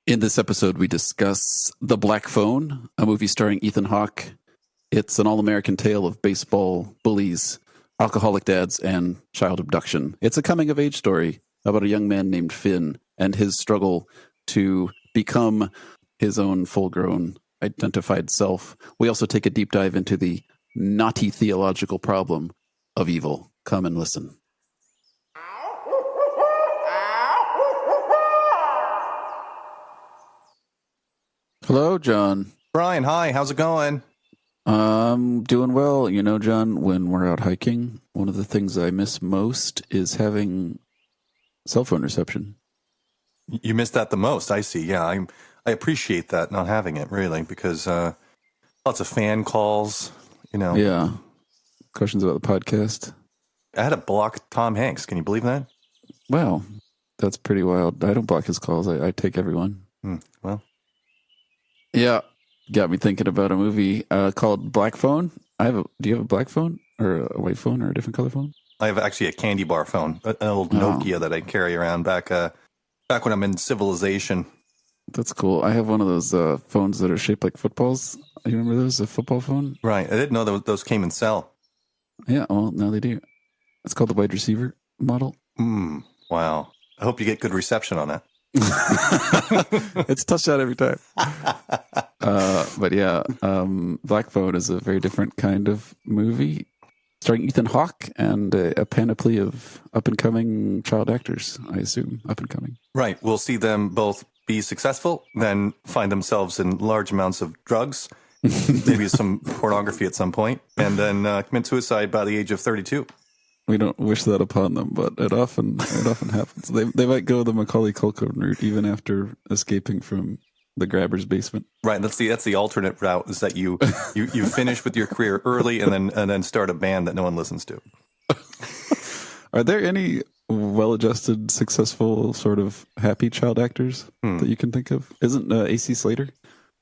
In this episode, we discuss The Black Phone, a movie starring Ethan Hawke. It's an all-American tale of baseball bullies, alcoholic dads, and child abduction. It's a coming-of-age story about a young man named Finn and his struggle to become his own full-grown, identified self. We also take a deep dive into the knotty theological problem of evil. Come and listen. Hello, John. Brian, hi. How's it going? I'm doing well. You know, John, when we're out hiking, one of the things I miss most is having cell phone reception. You missed that the most. I see. Yeah, I appreciate that, not having it, really, because lots of fan calls, you know. Yeah. Questions about the podcast. I had to block Tom Hanks. Can you believe that? Wow. That's pretty wild. I don't block his calls. I take everyone. Well. Yeah. Got me thinking about a movie called Black Phone. Do you have a black phone or a white phone or a different color phone? I have actually a candy bar phone, an old Nokia that I carry around back when I'm in civilization. That's cool. I have one of those phones that are shaped like footballs. You remember those? A football phone? Right. I didn't know those came in cell. Yeah, well, now they do. It's called the wide receiver model. Wow. I hope you get good reception on that. It's touchdown every time. But yeah, Black Phone is a very different kind of movie starring Ethan Hawke and a panoply of up-and-coming child actors, I assume, up-and-coming. Right. We'll see them both be successful, then find themselves in large amounts of drugs, maybe some pornography at some point, and then commit suicide by the age of 32. We don't wish that upon them, but it often happens. They might go the Macaulay Culkin route even after escaping from the grabber's basement. Right. That's the alternate route, is that you finish with your career early and then start a band that no one listens to. Are there any well-adjusted, successful, sort of happy child actors that you can think of? Isn't AC Slater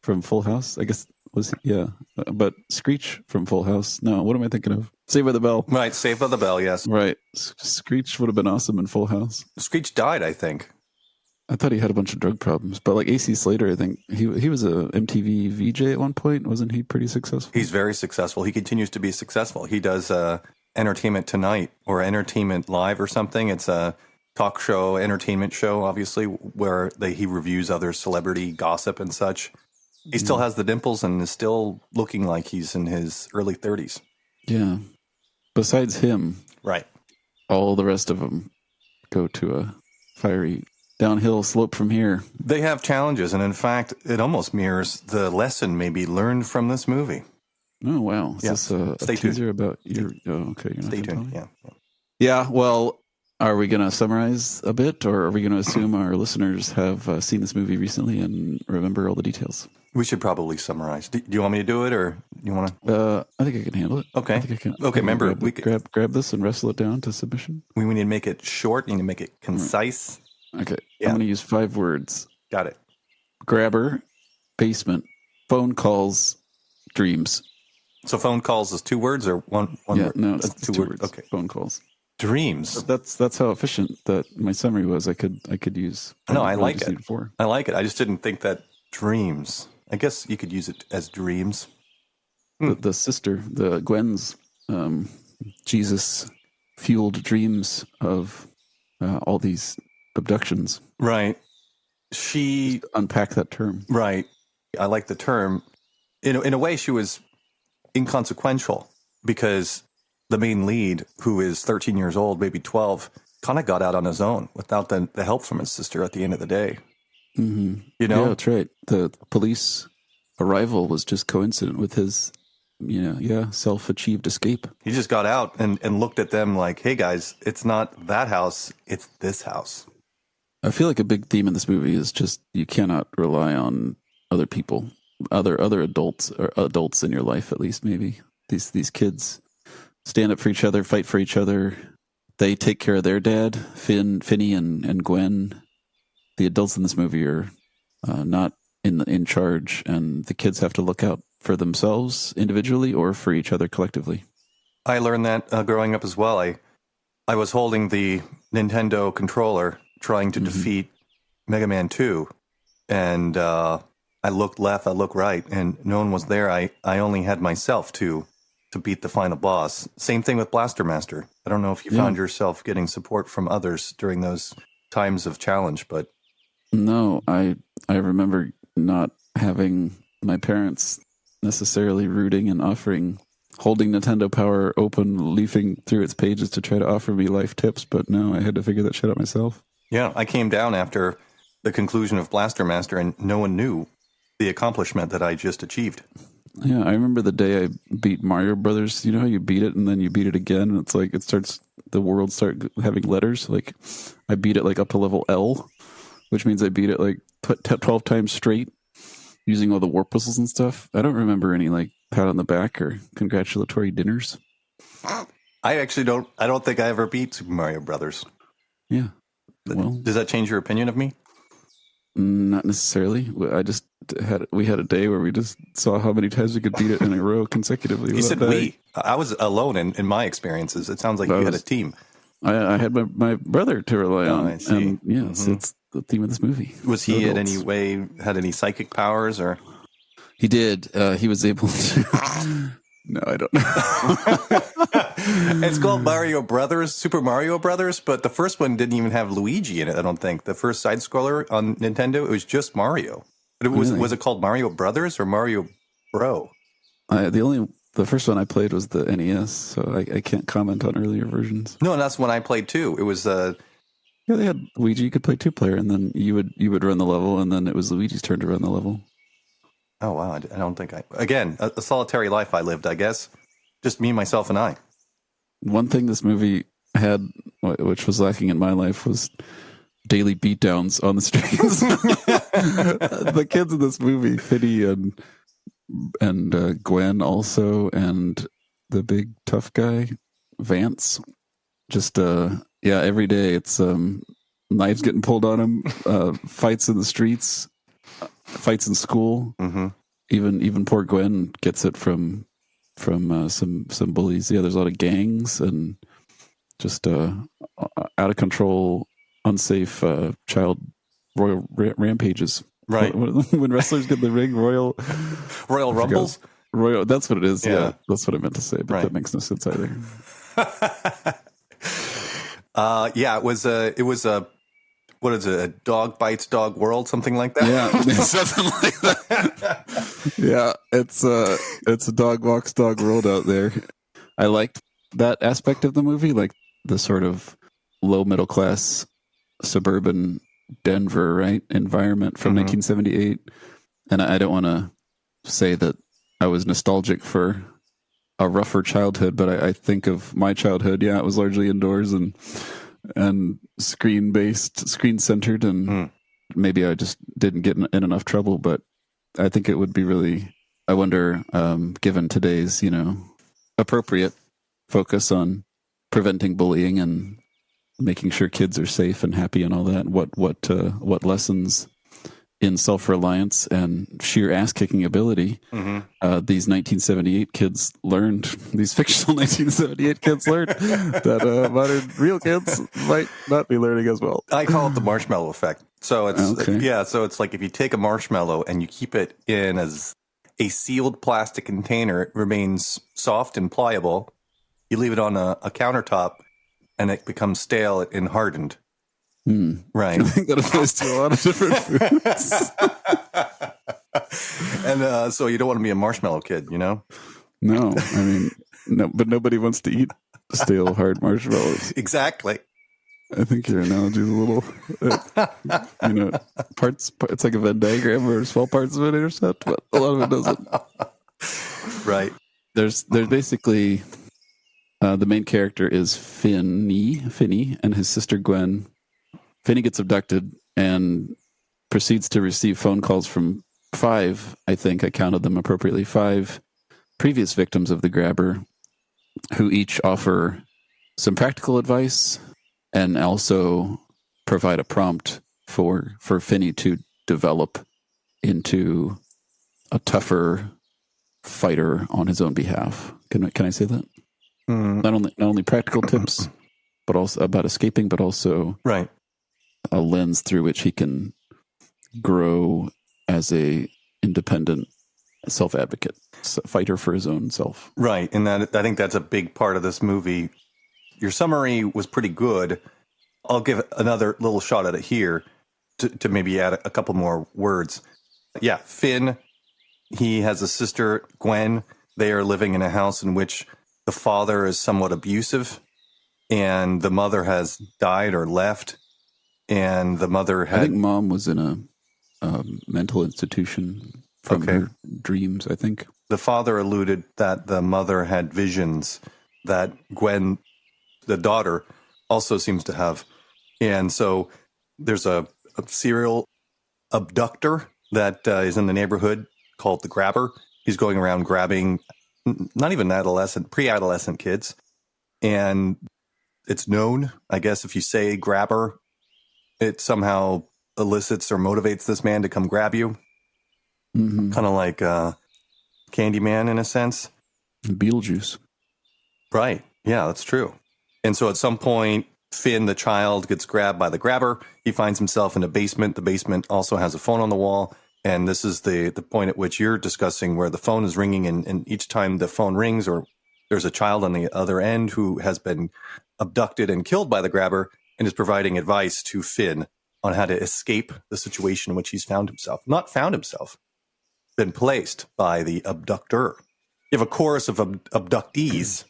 from Full House? I guess was he? Yeah, but Screech from Full House. No, what am I thinking of? Saved by the Bell. Right, Saved by the Bell. Yes. Right. Screech would have been awesome in Full House. Screech died, I think. I thought he had a bunch of drug problems, but like AC Slater, I think he was a MTV VJ at one point. Wasn't he pretty successful? He's very successful. He continues to be successful. He does Entertainment Tonight or Entertainment Live or something. It's a talk show, entertainment show, obviously, where he reviews other celebrity gossip and such. He still has the dimples and is still looking like he's in his early 30s. Yeah. Besides him, right, all the rest of them go to a fiery downhill slope from here. They have challenges, and in fact, it almost mirrors the lesson maybe learned from this movie. Oh, wow. Is this a teaser about your... Oh, okay. You're not Stay tuned, yeah. Yeah, well, are we going to summarize a bit, or are we going to assume our listeners have seen this movie recently and remember all the details? We should probably summarize. Do you want me to do it, or you want to? I think I can handle it. Okay. I think I can. Okay, remember, we could grab this and wrestle it down to submission. We need to make it short. We need to make it concise. Okay. Yeah. I'm going to use 5 words. Got it. Grabber, basement, phone calls, dreams. So phone calls is 2 words or one yeah, word? No, it's 2 words. Okay. Phone calls. Dreams. That's how efficient that my summary was. I could use. No, I like it. I like it. I just didn't think that dreams. I guess you could use it as dreams. The sister, the Gwen's Jesus-fueled dreams of all these abductions. Right. She... Just unpack that term. Right. I like the term. In a way, she was inconsequential because the main lead, who is 13 years old, maybe 12, kind of got out on his own without the help from his sister at the end of the day. Mm-hmm. You know? Yeah, that's right. The police arrival was just coincident with his, self-achieved escape. He just got out and looked at them like, hey, guys, it's not that house, it's this house. I feel like a big theme in this movie is just you cannot rely on other people, other adults, or adults in your life, at least, maybe. These kids stand up for each other, fight for each other. They take care of their dad, Finney and Gwen. The adults in this movie are not in charge, and the kids have to look out for themselves individually or for each other collectively. I learned that growing up as well. I was holding the Nintendo controller trying to defeat Mega Man 2, and I looked left, I looked right, and no one was there. I only had myself to beat the final boss. Same thing with Blaster Master. I don't know if you found yourself getting support from others during those times of challenge, but No, I remember not having my parents necessarily rooting and holding Nintendo Power open, leafing through its pages to try to offer me life tips, but no, I had to figure that shit out myself. yeah, I came down after the conclusion of Blaster Master, and no one knew the accomplishment that I just achieved. Yeah, I remember the day I beat Mario Brothers. You know how you beat it and then you beat it again, and it's like the world start having letters. Like I beat it like up to level L, which means I beat it like 12 times straight using all the warp whistles and stuff. I don't remember any like pat on the back or congratulatory dinners. I actually don't. I don't think I ever beat Super Mario Brothers. Yeah. Well, does that change your opinion of me? Not necessarily. We had a day where we just saw how many times we could beat it in a row consecutively. You said we. I was alone in my experiences. It sounds like you had a team. I had my brother to rely on. I see. And yes, it's the theme of this movie. Was he in any way had any psychic powers or? He did. He was able to. No, I don't know. It's called Mario Brothers, Super Mario Brothers, but the first one didn't even have Luigi in it, I don't think. The first side scroller on Nintendo, it was just Mario. But was it called Mario Brothers or Mario Bro? The first one I played was the NES, so I can't comment on earlier versions. No, and that's one I played too. It was yeah, they had Luigi. You could play 2-player, and then you would run the level, and then it was Luigi's turn to run the level. Oh, wow. I don't think again, a solitary life I lived, I guess. Just me, myself, and I. One thing this movie had, which was lacking in my life, was daily beatdowns on the streets. The kids in this movie, Fiddy and Gwen also, and the big tough guy, Vance. Just, every day it's knives getting pulled on him, fights in the streets, fights in school. Mm-hmm. Even poor Gwen gets it from some bullies. Yeah, there's a lot of gangs and just out of control, unsafe child royal rampages. Right. When wrestlers get in the ring, royal rumbles. Royal. That's what it is. Yeah, that's what I meant to say, but that makes no sense either. Yeah, it was a. What is it? A dog bites dog world, something like that. Yeah, something like that. Yeah, it's a dog walks dog world out there. I liked that aspect of the movie, like the sort of low middle class suburban Denver environment from 1978. And I don't want to say that I was nostalgic for a rougher childhood, but I think of my childhood. Yeah, it was largely indoors and screen centered, and maybe I just didn't get in enough trouble. But I think it would be really, I wonder, given today's appropriate focus on preventing bullying and making sure kids are safe and happy and all that, what lessons in self-reliance and sheer ass-kicking ability these 1978 kids learned, these fictional 1978 kids learned that modern real kids might not be learning as well. I call it the marshmallow effect. So it's so it's like if you take a marshmallow and you keep it in as a sealed plastic container, it remains soft and pliable. You leave it on a countertop and it becomes stale and hardened. Right. I think that applies to a lot of different foods. And so you don't want to be a marshmallow kid, No, I mean, no, but nobody wants to eat stale, hard marshmallows. Exactly. I think your analogy is a little, parts. It's like a Venn diagram where small parts of it intersect, but a lot of it doesn't. Right. There's basically the main character is Finney, and his sister Gwen. Finney gets abducted and proceeds to receive phone calls from 5, I think I counted them appropriately, 5 previous victims of the grabber who each offer some practical advice and also provide a prompt for Finney to develop into a tougher fighter on his own behalf. Can I say that? Not only practical tips, but also about escaping, but also right. a lens through which he can grow as a independent self-advocate, fighter for his own self. Right. And that I think that's a big part of this movie. Your summary was pretty good. I'll give another little shot at it here to maybe add a couple more words. Yeah, Finn, he has a sister, Gwen. They are living in a house in which the father is somewhat abusive and the mother has died or left. And the mother had... I think mom was in a mental institution from her dreams, I think. The father alluded that the mother had visions that Gwen, the daughter, also seems to have. And so there's a serial abductor that is in the neighborhood called the Grabber. He's going around grabbing not even pre-adolescent kids. And it's known, I guess, if you say grabber, it somehow elicits or motivates this man to come grab you. Mm-hmm. Kind of like Candyman in a sense. Beetlejuice. Right. Yeah, that's true. And so at some point, Finn, the child, gets grabbed by the grabber. He finds himself in a basement. The basement also has a phone on the wall. And this is the point at which you're discussing where the phone is ringing. And each time the phone rings or there's a child on the other end who has been abducted and killed by the grabber and is providing advice to Finn on how to escape the situation in which he's found himself. Not found himself, been placed by the abductor. You have a chorus of abductees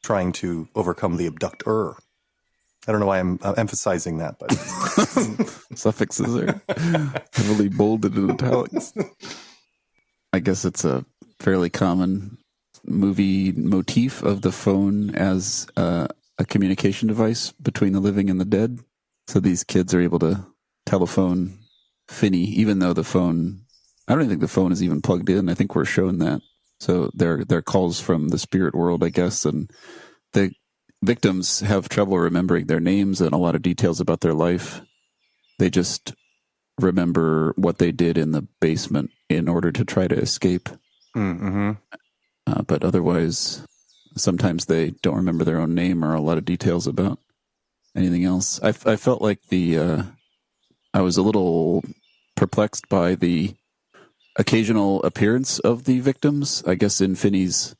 trying to overcome the abductor. I don't know why I'm emphasizing that, but suffixes are heavily bolded in italics. I guess it's a fairly common movie motif of the phone as a communication device between the living and the dead. So these kids are able to telephone Finney, even though the phone, I don't even think the phone is even plugged in. I think we're shown that. So they're calls from the spirit world, I guess, and the victims have trouble remembering their names and a lot of details about their life. They just remember what they did in the basement in order to try to escape. Mm-hmm. But otherwise, sometimes they don't remember their own name or a lot of details about anything else. I felt like I was a little perplexed by the occasional appearance of the victims, I guess in Finney's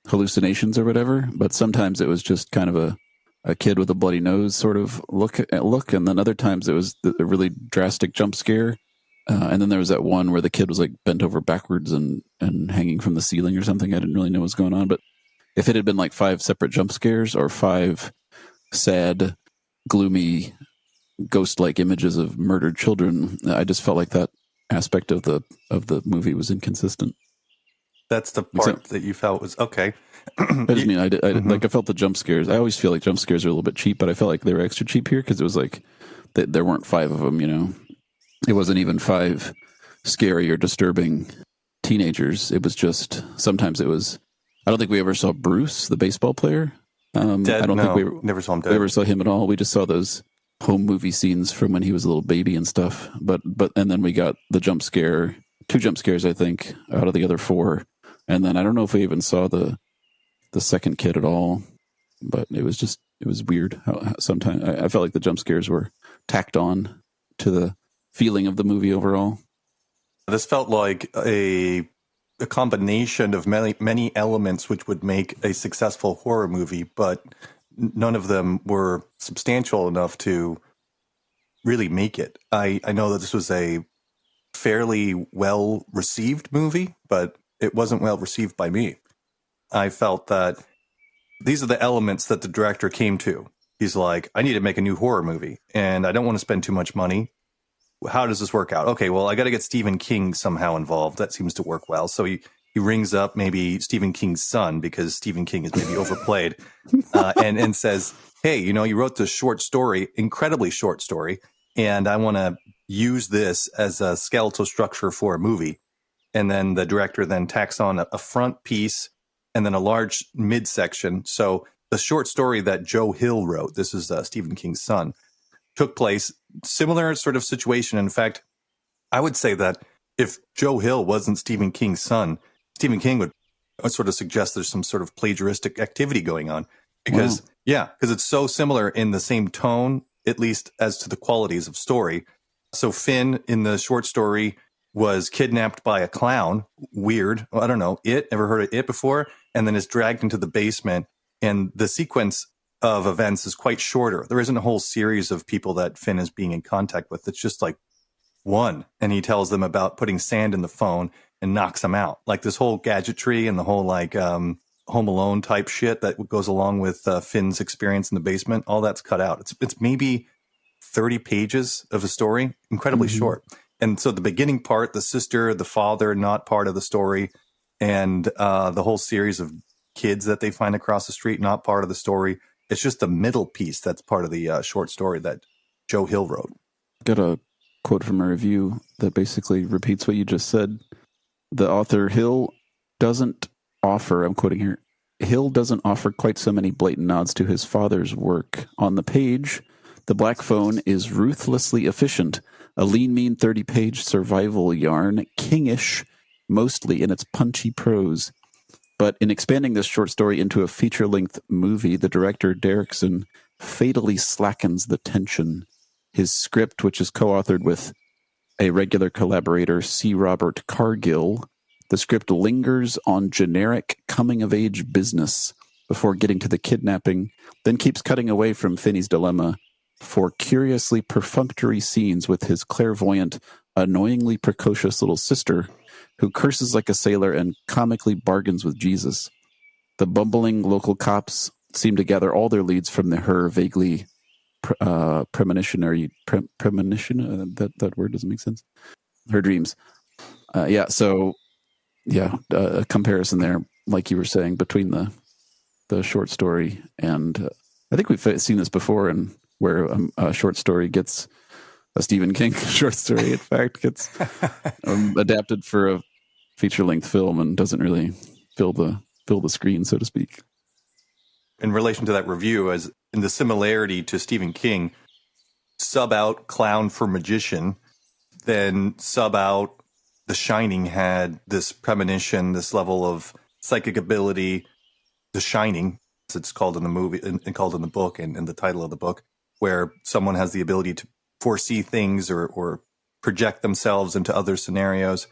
hallucinations or whatever, but sometimes it was just kind of a kid with a bloody nose sort of look, and then other times it was a really drastic jump scare. And then there was that one where the kid was like bent over backwards and hanging from the ceiling or something. I didn't really know what was going on, but if it had been like 5 separate jump scares or 5 sad, gloomy, ghost-like images of murdered children, I just felt like that aspect of the movie was inconsistent. That's the part that you felt was okay. I just mean, I felt the jump scares. I always feel like jump scares are a little bit cheap, but I felt like they were extra cheap here because it was like there weren't 5 of them. You know, it wasn't even 5 scary or disturbing teenagers. It was just sometimes it was. I don't think we ever saw Bruce, the baseball player. Dead? I don't think we never saw him dead. We never saw him at all. We just saw those home movie scenes from when he was a little baby and stuff. But and then we got the jump scare, 2 jump scares, I think, out of the other 4. And then I don't know if we even saw the second kid at all, but it was weird. How sometimes I felt like the jump scares were tacked on to the feeling of the movie overall. This felt like a combination of many elements which would make a successful horror movie, but none of them were substantial enough to really make it. I know that this was a fairly well-received movie, but it wasn't well received by me. I felt that these are the elements that the director came to. He's like, I need to make a new horror movie, and I don't want to spend too much money. How does this work out? Okay, well, I got to get Stephen King somehow involved. That seems to work well. So he rings up maybe Stephen King's son, because Stephen King is maybe overplayed, and says, hey, you wrote this short story, incredibly short story, and I want to use this as a skeletal structure for a movie. And then the director then tacks on a front piece and then a large midsection. So the short story that Joe Hill wrote, this is Stephen King's son, took place, similar sort of situation. In fact, I would say that if Joe Hill wasn't Stephen King's son, Stephen King would sort of suggest there's some sort of plagiaristic activity going on. Because, because it's so similar in the same tone, at least as to the qualities of story. So Finn in the short story was kidnapped by a clown. Weird. I don't know. Ever heard of It before? And then is dragged into the basement. And the sequence of events is quite shorter. There isn't a whole series of people that Finn is being in contact with. It's just like one. And he tells them about putting sand in the phone and knocks them out. Like this whole gadgetry and the whole like Home Alone type shit that goes along with Finn's experience in the basement. All that's cut out. It's maybe 30 pages of a story, incredibly short. And so the beginning part, the sister, the father, not part of the story, and the whole series of kids that they find across the street, not part of the story. It's just the middle piece that's part of the short story that Joe Hill wrote. Got a quote from a review that basically repeats what you just said. The author Hill doesn't offer, I'm quoting here, Hill doesn't offer quite so many blatant nods to his father's work. On the page, The Black Phone is ruthlessly efficient, a lean, mean 30-page survival yarn, kingish, mostly in its punchy prose. But in expanding this short story into a feature-length movie, the director, Derrickson, fatally slackens the tension. His script, which is co-authored with a regular collaborator, C. Robert Cargill, the script lingers on generic coming-of-age business before getting to the kidnapping, then keeps cutting away from Finney's dilemma for curiously perfunctory scenes with his clairvoyant, annoyingly precocious little sister, who curses like a sailor and comically bargains with Jesus. The bumbling local cops seem to gather all their leads from her vaguely premonition, that word doesn't make sense. Her dreams. A comparison there, like you were saying, between the short story and I think we've seen this before, and where a short story gets a Stephen King short story, in fact, gets adapted for a feature-length film and doesn't really fill the screen, so to speak. In relation to that review, as in the similarity to Stephen King, sub out Clown for Magician, then sub out The Shining had this premonition, this level of psychic ability. The Shining, as it's called in the movie and called in the book and in the title of the book, where someone has the ability to foresee things or project themselves into other scenarios.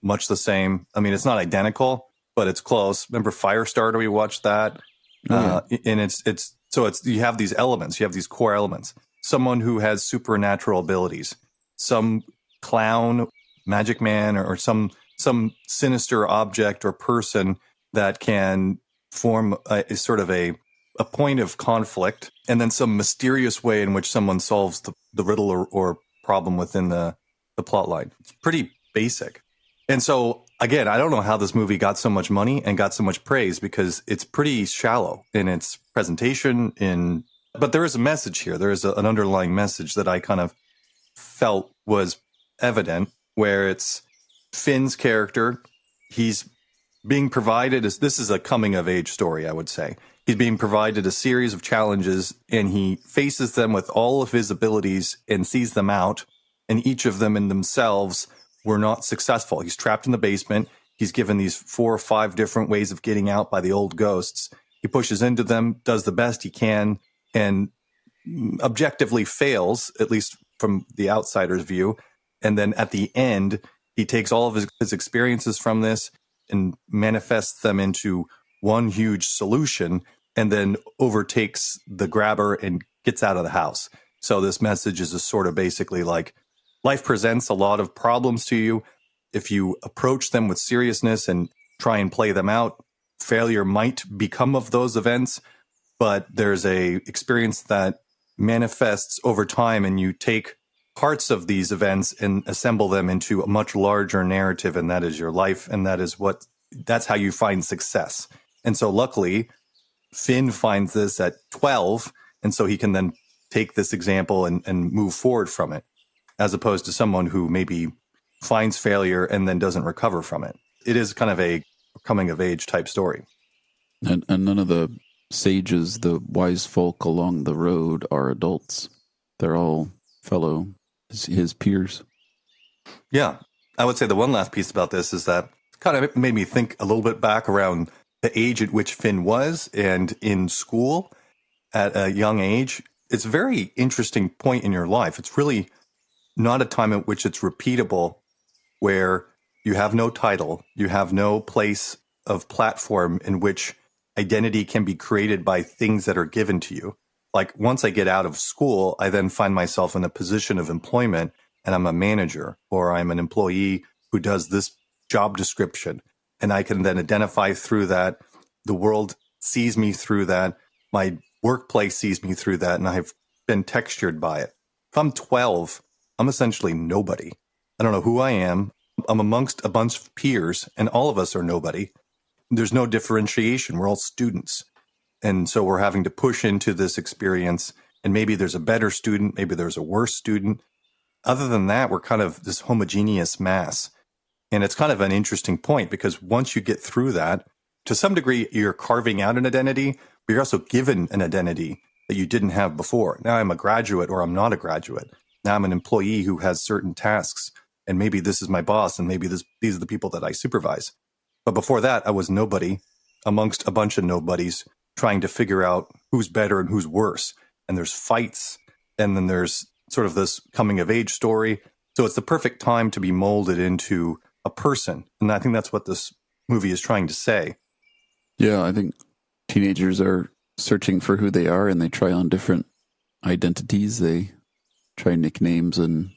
Much the same. I mean, it's not identical, but it's close. Remember Firestarter? We watched that. And it's you have these elements, you have these core elements. Someone who has supernatural abilities, some clown, magic man, or some sinister object or person that can form a sort of a point of conflict, and then some mysterious way in which someone solves the riddle or problem within the plot line. It's pretty basic. And so, again, I don't know how this movie got so much money and got so much praise, because it's pretty shallow in its presentation. But there is a message here. There is an underlying message that I kind of felt was evident, where it's Finn's character. He's being provided, this is a coming-of-age story, I would say. He's being provided a series of challenges, and he faces them with all of his abilities and sees them out, and each of them in themselves were not successful. He's trapped in the basement. He's given these 4 or 5 different ways of getting out by the old ghosts. He pushes into them, does the best he can, and objectively fails, at least from the outsider's view. And then at the end, he takes all of his experiences from this and manifests them into one huge solution, and then overtakes the grabber and gets out of the house. So this message is just sort of basically like, life presents a lot of problems to you. If you approach them with seriousness and try and play them out, failure might become of those events, but there's a experience that manifests over time, and you take parts of these events and assemble them into a much larger narrative, and that is your life, and that's how you find success. And so luckily, Finn finds this at 12, and so he can then take this example and move forward from it, as opposed to someone who maybe finds failure and then doesn't recover from it. It is kind of a coming-of-age type story. And none of the sages, the wise folk along the road, are adults. They're all fellow, his peers. Yeah. I would say the one last piece about this is that it kind of made me think a little bit back around the age at which Finn was, and in school at a young age. It's a very interesting point in your life. It's really not a time in which it's repeatable, where you have no title, you have no place of platform in which identity can be created by things that are given to you. Like once I get out of school, I then find myself in a position of employment and I'm a manager or I'm an employee who does this job description. And I can then identify through that. The world sees me through that. My workplace sees me through that. And I've been textured by it. If I'm 12, I'm essentially nobody. I don't know who I am. I'm amongst a bunch of peers and all of us are nobody. There's no differentiation. We're all students. And so we're having to push into this experience. And maybe there's a better student. Maybe there's a worse student. Other than that, we're kind of this homogeneous mass. And it's kind of an interesting point because once you get through that, to some degree, you're carving out an identity, but you're also given an identity that you didn't have before. Now I'm a graduate or I'm not a graduate. Now I'm an employee who has certain tasks. And maybe this is my boss and maybe these are the people that I supervise. But before that, I was nobody amongst a bunch of nobodies trying to figure out who's better and who's worse. And there's fights. And then there's sort of this coming of age story. So it's the perfect time to be molded into a person. And I think that's what this movie is trying to say. Yeah, I think teenagers are searching for who they are and they try on different identities. They try nicknames and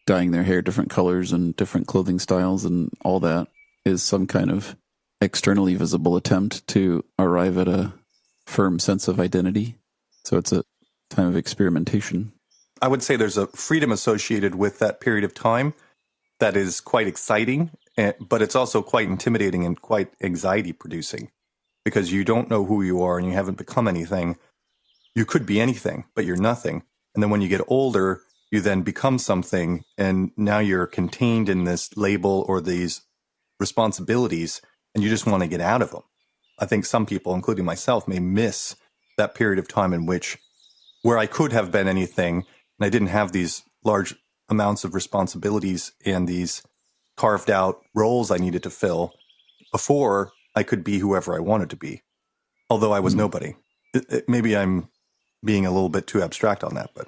dyeing their hair different colors and different clothing styles, and all that is some kind of externally visible attempt to arrive at a firm sense of identity. So it's a time of experimentation. I would say there's a freedom associated with that period of time that is quite exciting, but it's also quite intimidating and quite anxiety producing because you don't know who you are and you haven't become anything. You could be anything, but you're nothing. And then when you get older, you then become something, and now you're contained in this label or these responsibilities, and you just want to get out of them. I think some people, including myself, may miss that period of time in which where I could have been anything, and I didn't have these large amounts of responsibilities and these carved out roles I needed to fill before I could be whoever I wanted to be, although I was nobody. Maybe I'm being a little bit too abstract on that, but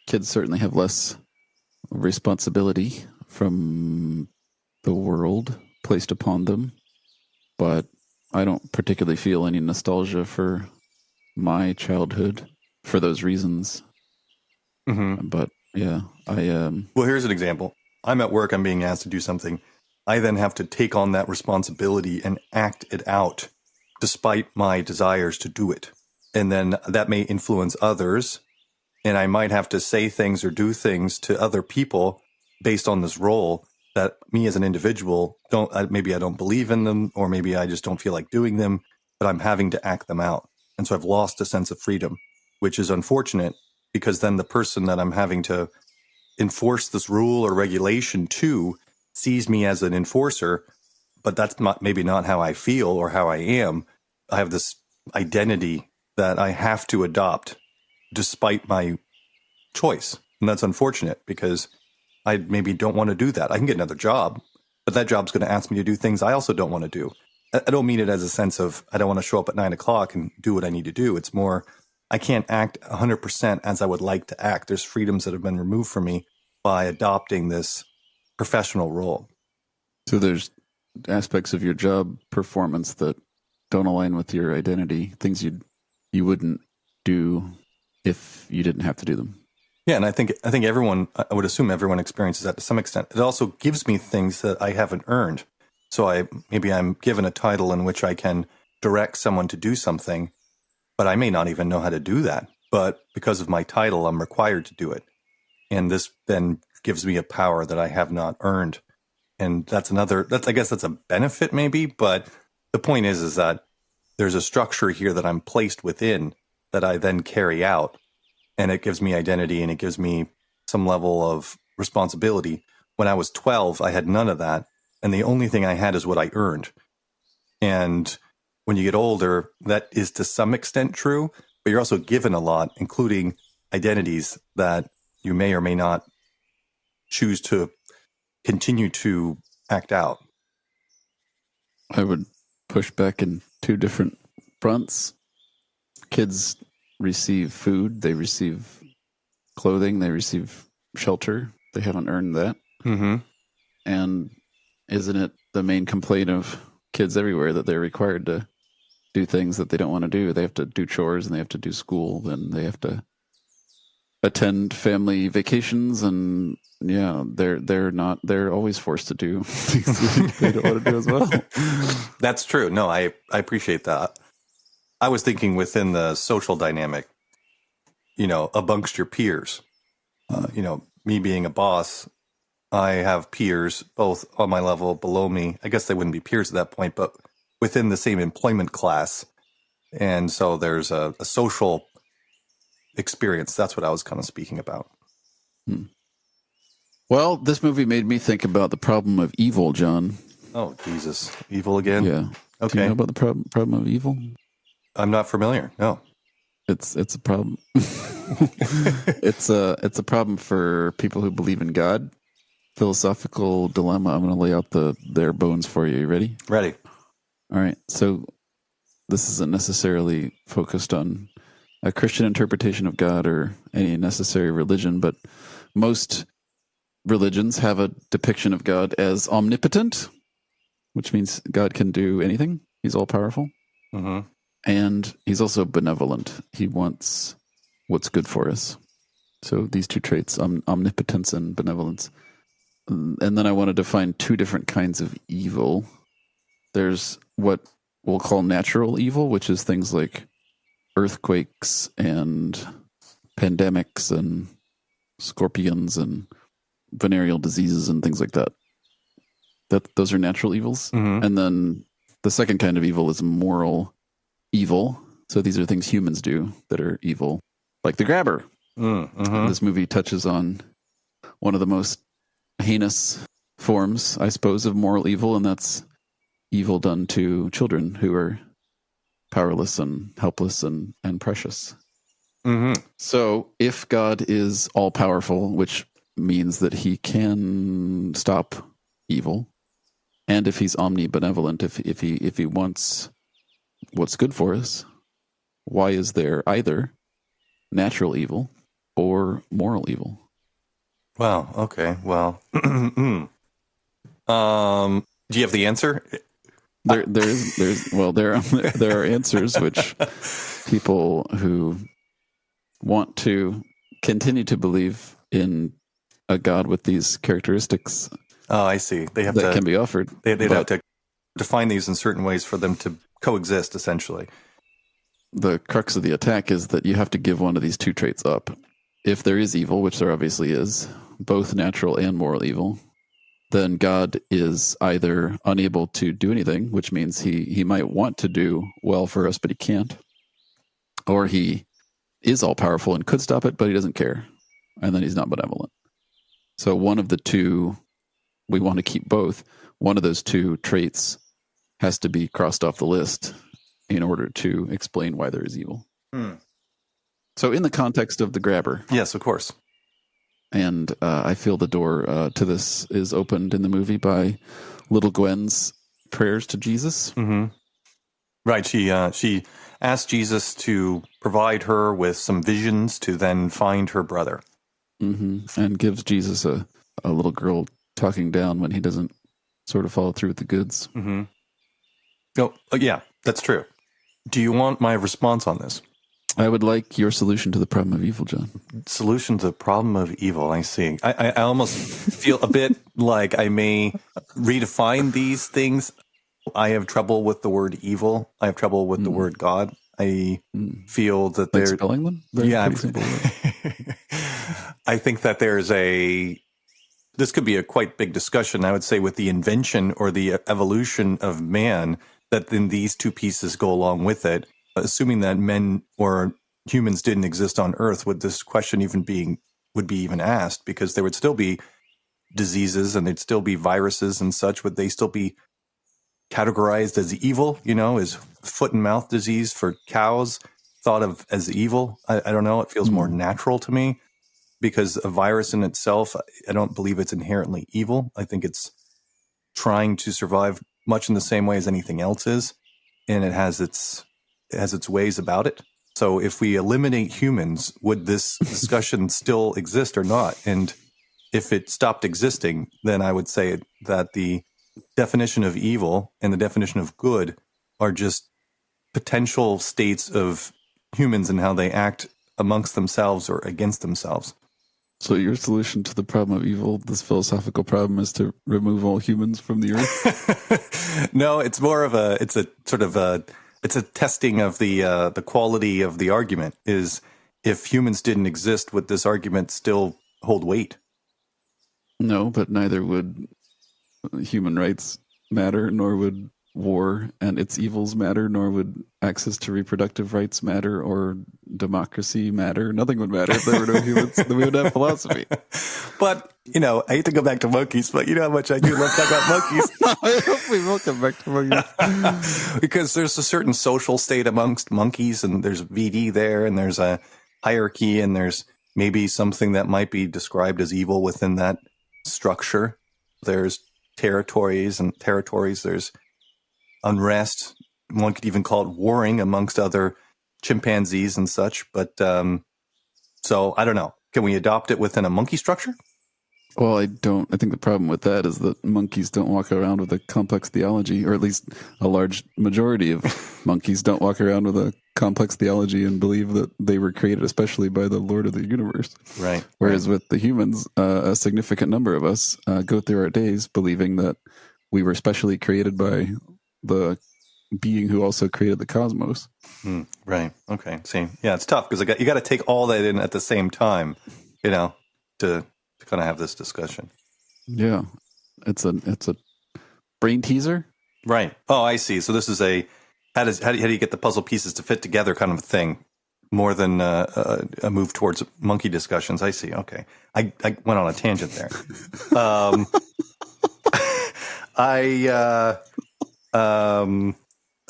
kids certainly have less responsibility from the world placed upon them, but I don't particularly feel any nostalgia for my childhood for those reasons. Mm-hmm. But yeah, well, here's an example. I'm at work, I'm being asked to do something. I then have to take on that responsibility and act it out despite my desires to do it. And then that may influence others. And I might have to say things or do things to other people based on this role that me as an individual maybe I don't believe in them, or maybe I just don't feel like doing them, but I'm having to act them out. And so I've lost a sense of freedom, which is unfortunate because then the person that I'm having to enforce this rule or regulation to sees me as an enforcer, but that's maybe not how I feel or how I am. I have this identity that I have to adopt despite my choice. And that's unfortunate because I maybe don't want to do that. I can get another job, but that job's going to ask me to do things I also don't want to do. I don't mean it as a sense of I don't want to show up at 9 o'clock and do what I need to do. It's more, I can't act 100% as I would like to act. There's freedoms that have been removed from me by adopting this professional role. So there's aspects of your job performance that don't align with your identity, things you wouldn't do if you didn't have to do them. Yeah, and I think everyone, I would assume everyone experiences that to some extent. It also gives me things that I haven't earned. So maybe I'm given a title in which I can direct someone to do something, but I may not even know how to do that. But because of my title, I'm required to do it. And this then gives me a power that I have not earned. And I guess that's a benefit maybe, but the point is that there's a structure here that I'm placed within that I then carry out. And it gives me identity and it gives me some level of responsibility. When I was 12, I had none of that. And the only thing I had is what I earned. And when you get older, that is to some extent true, but you're also given a lot, including identities that you may or may not choose to continue to act out. I would push back in two different fronts. Kids receive food, they receive clothing, they receive shelter, They haven't earned that. Mm-hmm. And isn't it the main complaint of kids everywhere that they're required to do things that they don't want to do? They have to do chores and they have to do school, then they have to attend family vacations, and they're always forced to do things that they don't want to do as well. That's true. No, I appreciate that. I was thinking within the social dynamic, amongst your peers. Me being a boss, I have peers both on my level, below me. I guess they wouldn't be peers at that point, but within the same employment class. And so there's a social experience. That's what I was kind of speaking about. Well, this movie made me think about the problem of evil, John. Oh, Jesus. Evil again? Yeah. Okay. Do you know about the problem of evil? I'm not familiar. No. It's a problem. It's a problem for people who believe in God. Philosophical dilemma. I'm going to lay out their bones for you. You ready? Ready. All right. So this isn't necessarily focused on a Christian interpretation of God or any necessary religion, but most religions have a depiction of God as omnipotent, which means God can do anything. He's all powerful. Mm-hmm. And he's also benevolent. He wants what's good for us. So these two traits, omnipotence and benevolence. And then I want to define two different kinds of evil. There's what we'll call natural evil, which is things like earthquakes and pandemics and scorpions and venereal diseases and things like that. Those are natural evils. Mm-hmm. And then the second kind of evil is moral evil. So these are things humans do that are evil, like the grabber. Mm-hmm. This movie touches on one of the most heinous forms, I suppose, of moral evil, and that's evil done to children who are powerless and helpless and precious. Mm-hmm. So if God is all-powerful, which means that he can stop evil, and if he's omnibenevolent, if he wants what's good for us, why is there either natural evil or moral evil? Wow. Okay. Well, do you have the answer? There are answers which people who want to continue to believe in a God with these characteristics. Oh, I see. They have that can be offered. They'd have to define these in certain ways for them to coexist, essentially. The crux of the attack is that you have to give one of these two traits up. If there is evil, which there obviously is, both natural and moral evil, then God is either unable to do anything, which means he might want to do well for us, but he can't, or he is all-powerful and could stop it, but he doesn't care, and then he's not benevolent. So one of the two, we want to keep both. One of those two traits has to be crossed off the list in order to explain why there is evil. So in the context of the grabber. Yes, of course. And I feel the door to this is opened in the movie by little Gwen's prayers to Jesus. Mm-hmm. Right. She asked Jesus to provide her with some visions to then find her brother. Mm-hmm. And gives Jesus a little girl talking down when he doesn't sort of follow through with the goods. Mm-hmm. Oh, yeah, that's true. Do you want my response on this? I would like your solution to the problem of evil, John. Solution to the problem of evil, I see. I almost feel a bit like I may redefine these things. I have trouble with the word evil. I have trouble with the word God. I feel that like they're spelling them? Yeah. I think that this could be a quite big discussion, I would say, with the invention or the evolution of man, that then these two pieces go along with it. Assuming that men or humans didn't exist on Earth, would this question would be even asked? Because there would still be diseases and there'd still be viruses and such. Would they still be categorized as evil? Is foot and mouth disease for cows thought of as evil? I don't know. It feels more natural to me, because a virus in itself, I don't believe it's inherently evil. I think it's trying to survive much in the same way as anything else is, and it has its ways about it. So if we eliminate humans, would this discussion still exist or not? And if it stopped existing, then I would say that the definition of evil and the definition of good are just potential states of humans and how they act amongst themselves or against themselves. So your solution to the problem of evil, this philosophical problem, is to remove all humans from the earth? No, it's more of it's a testing of the quality of the argument. Is if humans didn't exist, would this argument still hold weight? No, but neither would human rights matter, nor would war and its evils matter, nor would access to reproductive rights matter, or democracy matter. Nothing would matter if there were no humans. Then we would have philosophy. But, I hate to go back to monkeys, but you know how much I do love talking about monkeys. I hope we will come back to monkeys. Because there's a certain social state amongst monkeys, and there's VD there, and there's a hierarchy, and there's maybe something that might be described as evil within that structure. There's territories, there's unrest. One could even call it warring amongst other chimpanzees and such. But so I don't know. Can we adopt it within a monkey structure? Well, I don't. I think the problem with that is that monkeys don't walk around with a complex theology, or at least a large majority of monkeys don't walk around with a complex theology and believe that they were created especially by the Lord of the universe. Right. Whereas with the humans, a significant number of us go through our days believing that we were specially created by the being who also created the cosmos. Right. Okay. See, yeah, it's tough because you got to take all that in at the same time, to kind of have this discussion. Yeah, it's a brain teaser. Right. Oh, I see. So this is how do you get the puzzle pieces to fit together kind of a thing, more than a move towards monkey discussions. I see. Okay. I went on a tangent there.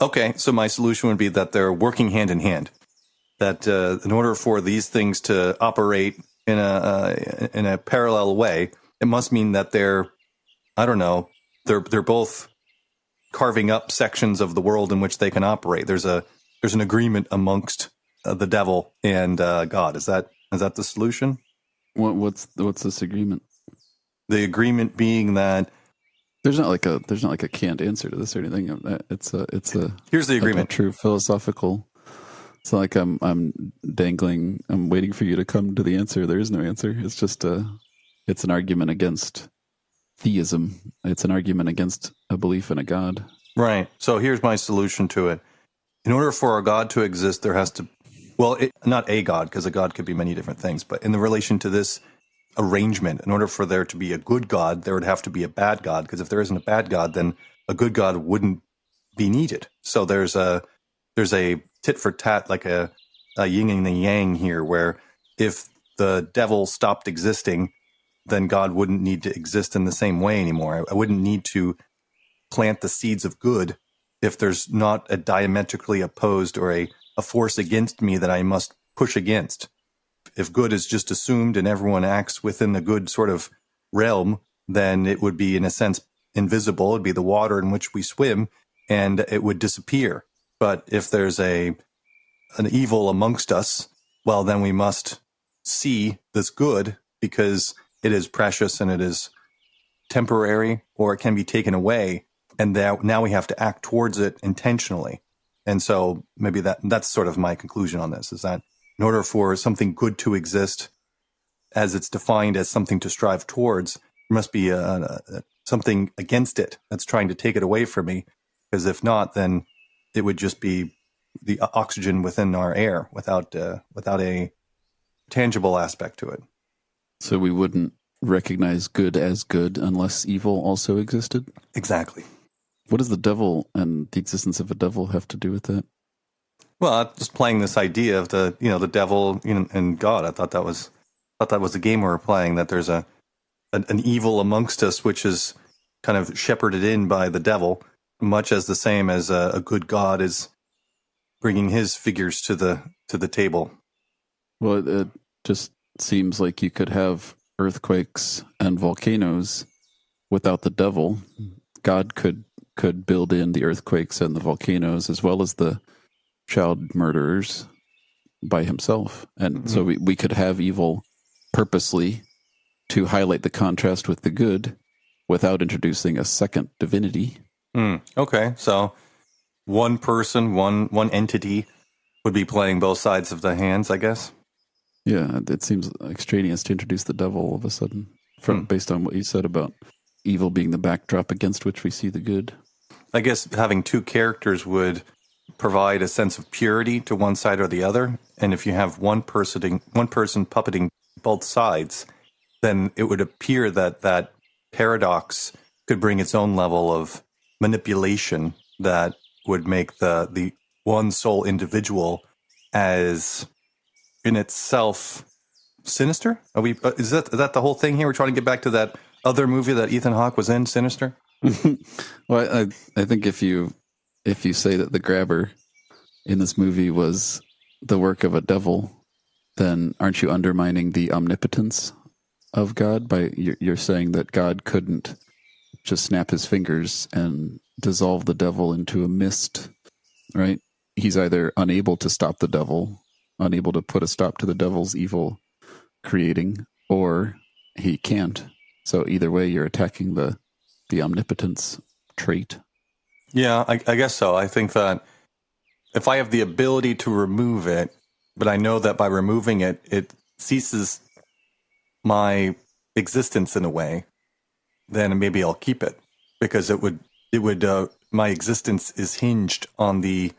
Okay. So my solution would be that they're working hand in hand. That in order for these things to operate in a parallel way, it must mean that they're both carving up sections of the world in which they can operate. There's an agreement amongst the devil and God. Is that the solution? What's this agreement? The agreement being that there's not like a canned answer to this or anything. It's a here's the agreement. A true philosophical. It's not like I'm dangling. I'm waiting for you to come to the answer. There is no answer. It's just it's an argument against theism. It's an argument against a belief in a God. Right. So here's my solution to it. In order for a God to exist, there has to, not a God, because a God could be many different things, but in the relation to this arrangement, in order for there to be a good God, there would have to be a bad God, because if there isn't a bad God, then a good God wouldn't be needed. So there's a tit for tat, like a yin and a yang here, where if the devil stopped existing, then God wouldn't need to exist in the same way anymore. I wouldn't need to plant the seeds of good if there's not a diametrically opposed or a force against me that I must push against. If good is just assumed and everyone acts within the good sort of realm, then it would be, in a sense, invisible. It'd be the water in which we swim, and it would disappear. But if there's an evil amongst us, well, then we must see this good, because it is precious and it is temporary, or it can be taken away. And now we have to act towards it intentionally. And so maybe that's sort of my conclusion on this, is that in order for something good to exist, as it's defined as something to strive towards, there must be something against it that's trying to take it away from me. Because if not, then it would just be the oxygen within our air without a tangible aspect to it. So we wouldn't recognize good as good unless evil also existed? Exactly. What does the devil and the existence of a devil have to do with that? Well, just playing this idea of the devil and God. I thought that was the game we were playing, that there's an evil amongst us which is kind of shepherded in by the devil, much as the same as a good God is bringing his figures to the table. Well, it just seems like you could have earthquakes and volcanoes without the devil. God could build in the earthquakes and the volcanoes as well as the child murderers by himself. And so we could have evil purposely to highlight the contrast with the good without introducing a second divinity. Okay, so one person, one entity would be playing both sides of the hands, I guess. Yeah, it seems extraneous to introduce the devil all of a sudden, based on what you said about evil being the backdrop against which we see the good. I guess having two characters would provide a sense of purity to one side or the other. And if you have one person puppeting both sides, then it would appear that that paradox could bring its own level of manipulation that would make the one sole individual as in itself sinister. Are we? Is that the whole thing here? We're trying to get back to that other movie that Ethan Hawke was in, Sinister. Well, I think if you say that the grabber in this movie was the work of a devil, then aren't you undermining the omnipotence of God by you're saying that God couldn't just snap his fingers and dissolve the devil into a mist, right? He's either unable to stop the devil, unable to put a stop to the devil's evil creating, or he can't. So either way, you're attacking the omnipotence trait. Yeah, I guess so. I think that if I have the ability to remove it, but I know that by removing it, it ceases my existence in a way, then maybe I'll keep it because it would my existence is hinged on the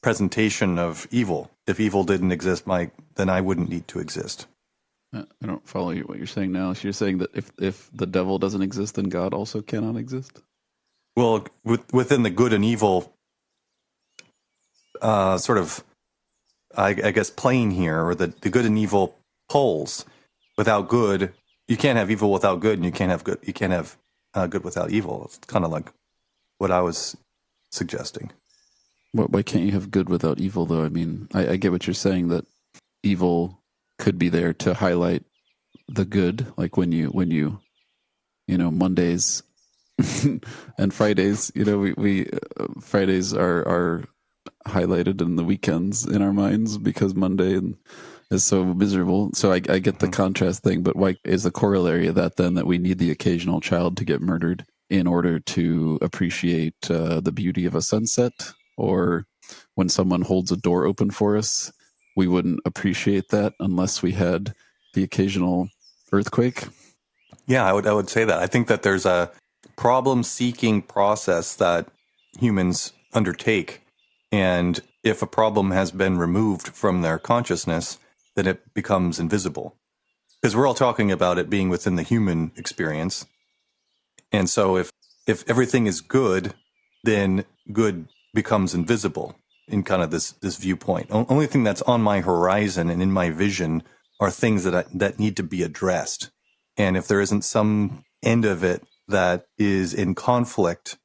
presentation of evil. If evil didn't exist, then I wouldn't need to exist. I don't follow you what you're saying now. So you're saying that if the devil doesn't exist, then God also cannot exist? Well, within the good and evil sort of, I guess, plane here, or the good and evil poles, without good, you can't have evil without good, and you can't have good without evil. It's kind of like what I was suggesting. Why can't you have good without evil, though? I mean, I get what you're saying, that evil could be there to highlight the good, like when you Mondays and Fridays, we Fridays are highlighted in the weekends in our minds because Monday is so miserable. So I get the contrast thing, but why is the corollary of that then that we need the occasional child to get murdered in order to appreciate the beauty of a sunset? Or when someone holds a door open for us, we wouldn't appreciate that unless we had the occasional earthquake? Yeah, I would say that. I think that there's a problem-seeking process that humans undertake. And if a problem has been removed from their consciousness, then it becomes invisible. Because we're all talking about it being within the human experience. And so if everything is good, then good becomes invisible in kind of this viewpoint. Only thing that's on my horizon and in my vision are things that need to be addressed. And if there isn't some end of it that is in conflict,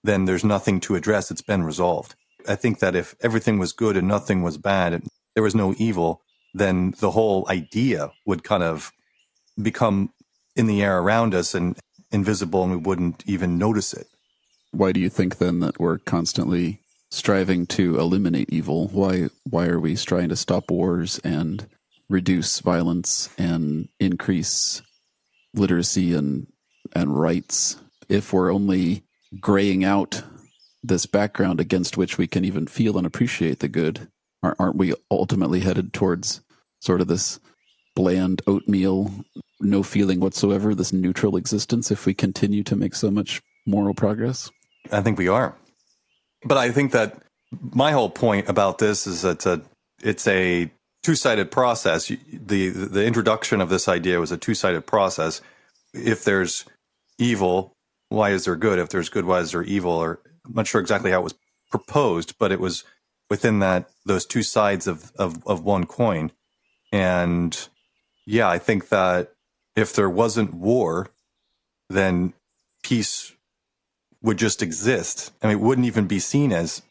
then there's nothing to address. It's been resolved. I think that if everything was good and nothing was bad, and there was no evil, then the whole idea would kind of become in the air around us and invisible, and we wouldn't even notice it. Why do you think then that we're constantly striving to eliminate evil? Why are we trying to stop wars and reduce violence and increase literacy and rights if we're only graying out this background against which we can even feel and appreciate the good? Aren't we ultimately headed towards sort of this bland oatmeal, no feeling whatsoever, this neutral existence if we continue to make so much moral progress? I think we are. But I think that my whole point about this is that it's a two-sided process. The introduction of this idea was a two-sided process. If there's evil, why is there good? If there's good, why is there evil? Or I'm not sure exactly how it was proposed, but it was within those two sides of one coin. And yeah, I think that if there wasn't war, then peace would just exist. I mean, it wouldn't even be seen as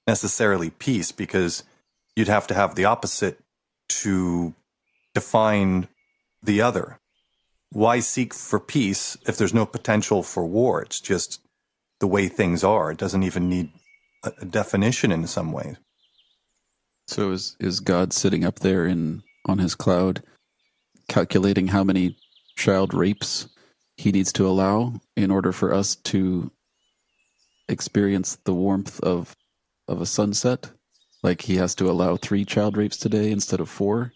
necessarily peace because you'd have to have the opposite to define the other. Why seek for peace if there's no potential for war? It's just the way things are. It doesn't even need a definition in some ways. So is God sitting up there on his cloud calculating how many child rapes he needs to allow in order for us to experience the warmth of a sunset. Like he has to allow 3 child rapes today instead of 4.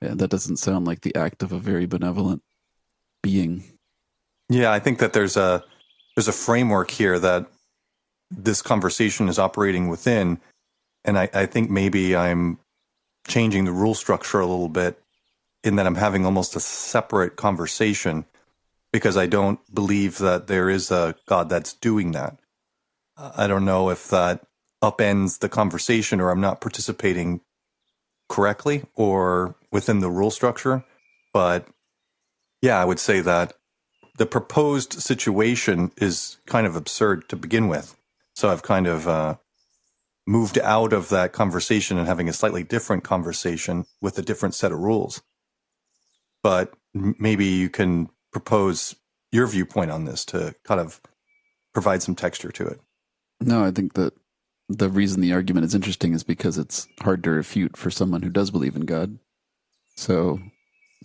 And that doesn't sound like the act of a very benevolent being. Yeah, I think that there's a framework here that this conversation is operating within. And I think maybe I'm changing the rule structure a little bit in that I'm having almost a separate conversation because I don't believe that there is a God that's doing that. I don't know if that upends the conversation or I'm not participating correctly or within the rule structure. But yeah, I would say that the proposed situation is kind of absurd to begin with. So I've kind of moved out of that conversation and having a slightly different conversation with a different set of rules. But maybe you can propose your viewpoint on this to kind of provide some texture to it. No, I think that the reason the argument is interesting is because it's hard to refute for someone who does believe in God. So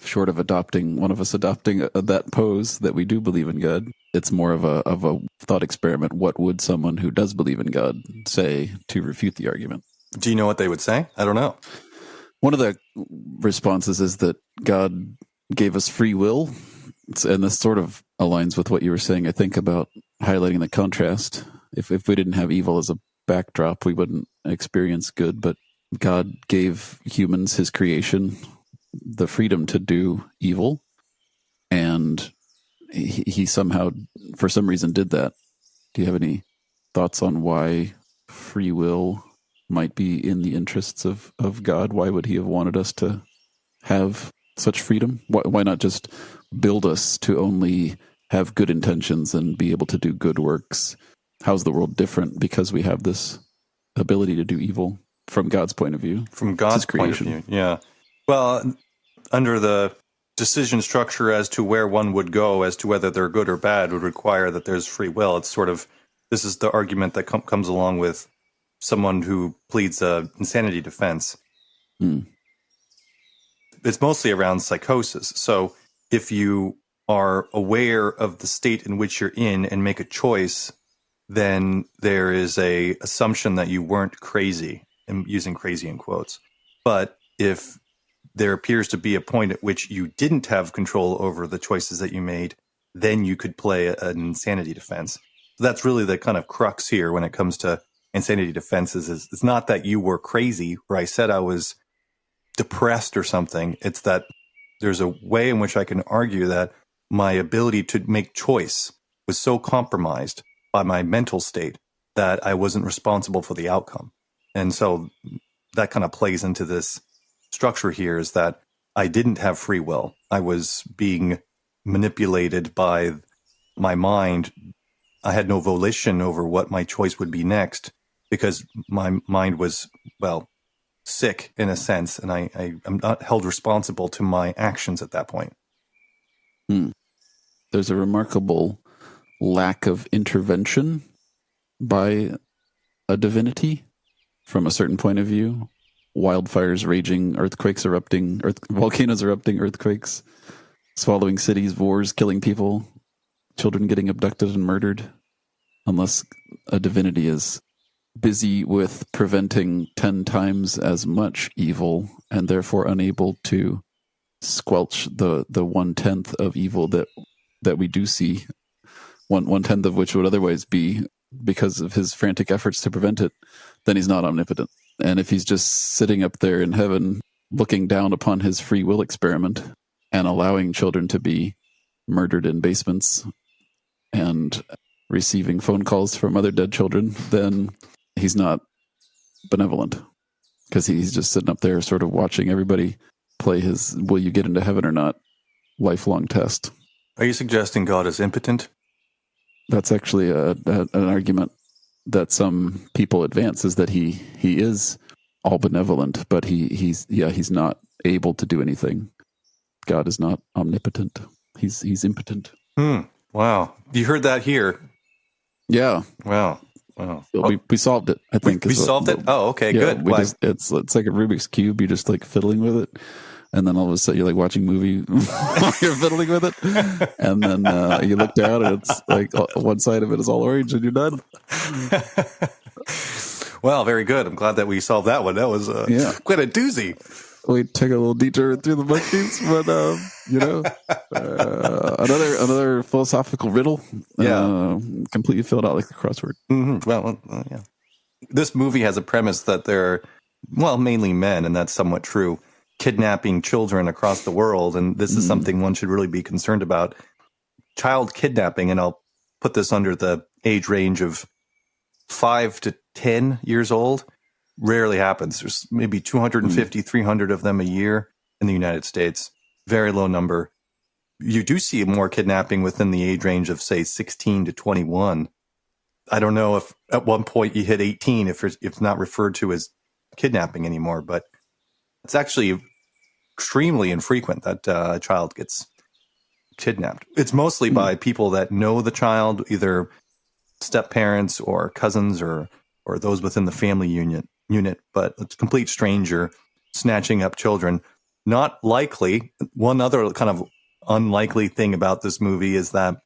short of one of us adopting that pose that we do believe in God, it's more of a thought experiment. What would someone who does believe in God say to refute the argument? Do you know what they would say? I don't know. One of the responses is that God gave us free will. And this sort of aligns with what you were saying, I think, about highlighting the contrast. If we didn't have evil as a backdrop, we wouldn't experience good. But God gave humans, his creation, the freedom to do evil. And he somehow, for some reason, did that. Do you have any thoughts on why free will might be in the interests of God? Why would he have wanted us to have such freedom? Why not just build us to only have good intentions and be able to do good works? How's the world different because we have this ability to do evil from God's point of view? From God's point of view, yeah. Well, under the decision structure as to where one would go as to whether they're good or bad would require that there's free will. It's sort of, this is the argument that comes along with someone who pleads a insanity defense. It's mostly around psychosis. So if you are aware of the state in which you're in and make a choice, then there is a assumption that you weren't crazy. I'm using crazy in quotes. But if there appears to be a point at which you didn't have control over the choices that you made, then you could play an insanity defense. So that's really the kind of crux here when it comes to insanity defenses. Is it's not that you were crazy, or I said I was depressed or something. It's that there's a way in which I can argue that my ability to make choice was so compromised by my mental state that I wasn't responsible for the outcome. And so that kind of plays into this structure here, is that I didn't have free will. I was being manipulated by my mind. I had no volition over what my choice would be next because my mind was, well, sick in a sense, and I'm not held responsible to my actions at that point. There's a remarkable lack of intervention by a divinity from a certain point of view. Wildfires raging, earthquakes erupting, volcanoes erupting, earthquakes, swallowing cities, wars, killing people, children getting abducted and murdered, unless a divinity is busy with preventing 10 times as much evil and therefore unable to squelch the 1/10 of evil that we do see, 1/10 of which would otherwise be because of his frantic efforts to prevent it, then he's not omnipotent. And if he's just sitting up there in heaven looking down upon his free will experiment and allowing children to be murdered in basements and receiving phone calls from other dead children, then he's not benevolent, because he's just sitting up there sort of watching everybody play his will you get into heaven or not lifelong test. Are you suggesting God is impotent? That's actually an argument that some people advance, is that he is all benevolent, but he's not able to do anything. God is not omnipotent. He's impotent. Wow. You heard that here. Yeah. Wow. We solved it, I think. We solved it? Oh, okay, yeah, good. It's like a Rubik's Cube. You're just like fiddling with it. and then all of a sudden you're like watching a movie while you're fiddling with it, and then you look down and it's like one side of it is all orange and you're done. Well, very good. I'm glad that we solved that one. That was quite a doozy. We took a little detour through the monkeys, but another philosophical riddle. Completely filled out like the crossword. Mm-hmm. Well, yeah. This movie has a premise that they're, mainly men, and that's somewhat true, kidnapping children across the world, and this is something one should really be concerned about. Child kidnapping, and I'll put this under the age range of 5 to 10 years old, rarely happens. There's maybe 250, 300 of them a year in the United States. Very low number. You do see more kidnapping within the age range of, say, 16 to 21. I don't know if at one point you hit 18, if it's not referred to as kidnapping anymore, but it's actually extremely infrequent that a child gets kidnapped. It's mostly by people that know the child, either step-parents or cousins or those within the family unit, but it's a complete stranger snatching up children. Not likely. One other kind of unlikely thing about this movie is that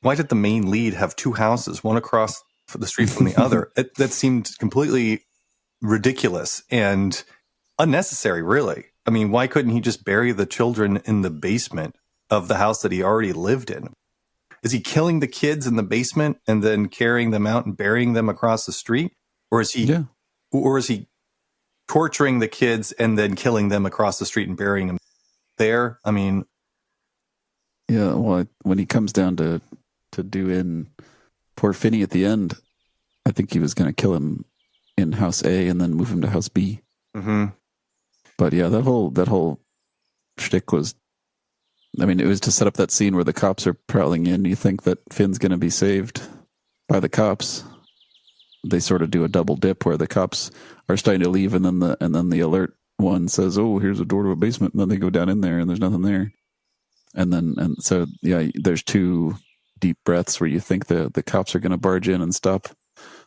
why did the main lead have two houses, one across the street from the other? That seemed completely ridiculous and unnecessary, really. I mean, why couldn't he just bury the children in the basement of the house that he already lived in? Is he killing the kids in the basement and then carrying them out and burying them across the street? Or is he torturing the kids and then killing them across the street and burying them there? I mean, yeah, well, when he comes down to do in poor Finney at the end, I think he was going to kill him in house A and then move him to house B. Mm-hmm. But yeah, that whole shtick was, I mean, it was to set up that scene where the cops are prowling in. You think that Finn's going to be saved by the cops. They sort of do a double dip where the cops are starting to leave, and then the alert one says, "Oh, here's a door to a basement," and then they go down in there, and there's nothing there. And so yeah, there's two deep breaths where you think the cops are going to barge in and stop